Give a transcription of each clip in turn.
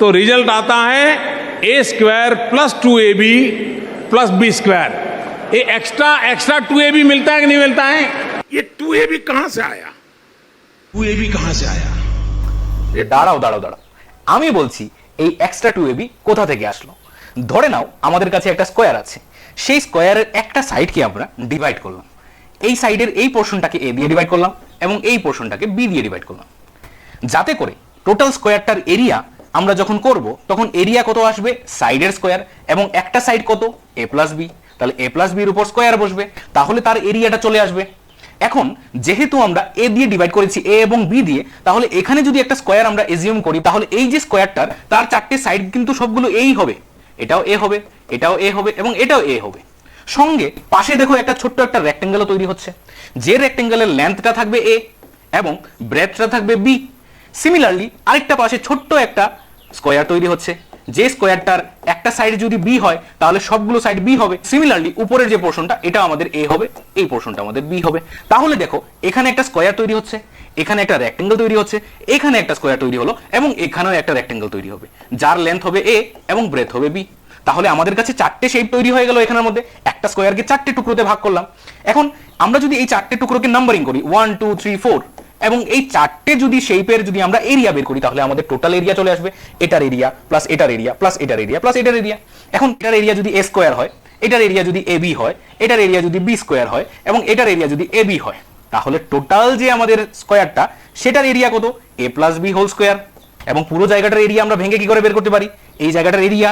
तो रिजल्ट आता है a square plus 2ab plus b square. ये एक्स्ट्रा 2ab मिलता है कि नहीं मिलता है? ये 2ab कहां से आया? 2ab कहां से आया? দাঁড়াও দাঁড়াও দাঁড়াও, আমি বলছি এই এক্সট্রা 2ab কোথা থেকে আসলো। ধরে নাও আমাদের কাছে একটা স্কোয়ার আছে, সেই স্কোয়ারের একটা সাইডকে আমরা ডিভাইড করলাম। এই সাইডের এই পোর্শনটাকে এ দিয়ে ডিভাইড করলাম এবং এই পোর্শনটাকে বি দিয়ে ডিভাইড করলাম, যাতে করে টোটাল স্কোয়ারটার এরিয়া আমরা যখন করব তখন এরিয়া কত আসবে, সাইডের স্কোয়ার, এবং একটা সাইড কত, এ প্লাস বি। তাহলে এ প্লাস বির উপর স্কোয়ার বসবে, তাহলে তার এরিয়াটা চলে আসবে। এখন যেহেতু আমরা এ দিয়ে ডিভাইড করেছি, এ এবং বি দিয়ে, তাহলে এখানে যদি একটা স্কোয়ার আমরা এজিউম করি, তাহলে এই যে স্কোয়ারটার তার চারটে সাইড কিন্তু সবগুলো এই হবে, এটাও এ হবে, এটাও এ হবে এবং এটাও এ হবে। সঙ্গে পাশে দেখো একটা ছোট্ট একটা রেক্টেঙ্গেলও তৈরি হচ্ছে, যে রেক্টেঙ্গেলের লেন্থটা থাকবে এ এবং ব্রেডথটা থাকবে বি। সিমিলারলি আরেকটা পাশে ছোট্ট একটা স্কোয়ার তৈরি হচ্ছে, যে স্কোয়ারটার একটা সাইড যদি বি হয় তাহলে সবগুলো সাইড বি হবে। সিমিলারলি উপরের যে পোর্শনটা এটা আমাদের এ হবে, এই পোর্শনটা আমাদের বি হবে। তাহলে দেখো এখানে একটা স্কোয়ার তৈরি হচ্ছে, এখানে একটা রেক্টেঙ্গেল তৈরি হচ্ছে, এখানে একটা স্কোয়ার তৈরি হলো এবং এখানেও একটা রেক্টেঙ্গেল তৈরি হবে, যার লেন্থ হবে এ এবং ব্রেথ হবে বি। তাহলে আমাদের কাছে চারটে শেপ তৈরি হয়ে গেল এখানের মধ্যে। একটা স্কোয়ারকে চারটে টুকরোতে ভাগ করলাম। এখন আমরা যদি এই চারটে টুকরোকে নাম্বারিং করি 1 2 3 4 এবং এই চারটে যদি শেপের যদি আমরা এরিয়া বের করি, তাহলে আমাদের টোটাল এরিয়া চলে আসবে এটার এরিয়া প্লাস এটার এরিয়া প্লাস এটার এরিয়া প্লাস এটার এরিয়া। এখন এটার এরিয়া যদি এ স্কোয়ার হয়, এটার এরিয়া যদি এ বি হয়, এটার এরিয়া যদি বি স্কোয়ার হয় এবং এটার এরিয়া যদি এ বি হয়, তাহলে টোটাল যে আমাদের স্কোয়ারটা সেটার এরিয়া কত, এ প্লাস বি হোল স্কোয়ার। এবং পুরো জায়গাটার এরিয়া আমরা ভেঙে কি করে বের করতে পারি, এই জায়গাটার এরিয়া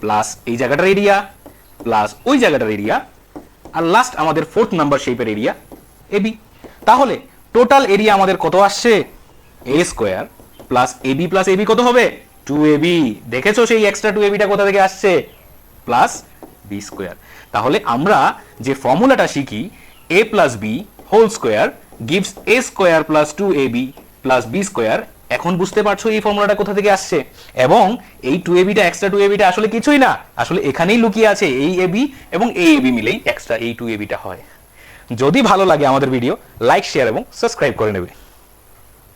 প্লাস এই জায়গাটার এরিয়া প্লাস ওই জায়গাটার এরিয়া আর লাস্ট আমাদের ফোর্থ নাম্বার শেপের এরিয়া এবি। তাহলে টোটাল এরিয়া আমাদের কত আসছে, এ স্কোয়ার প্লাস এবি কত হবে, 2ab। দেখেছো সেই এক্সট্রা 2abটা কোথা থেকে আসছে, প্লাস বি স্কোয়ার। তাহলে আমরা যে ফর্মুলাটা শিখি a plus b whole square gives a square plus 2ab plus b square. এখন বুঝতে পারছো এই ফর্মুলাটা কোথা থেকে আসছে, এবং এই 2abটা এক্সট্রা 2abটা আসলে কিছুই না, আসলে এখানেই লুকিয়ে আছে। এই ab এবং এই ab মিলেই এক্সট্রা এই 2abটা হয়। যদি ভালো লাগে আমাদের ভিডিও লাইক শেয়ার এবং সাবস্ক্রাইব করে নেবে।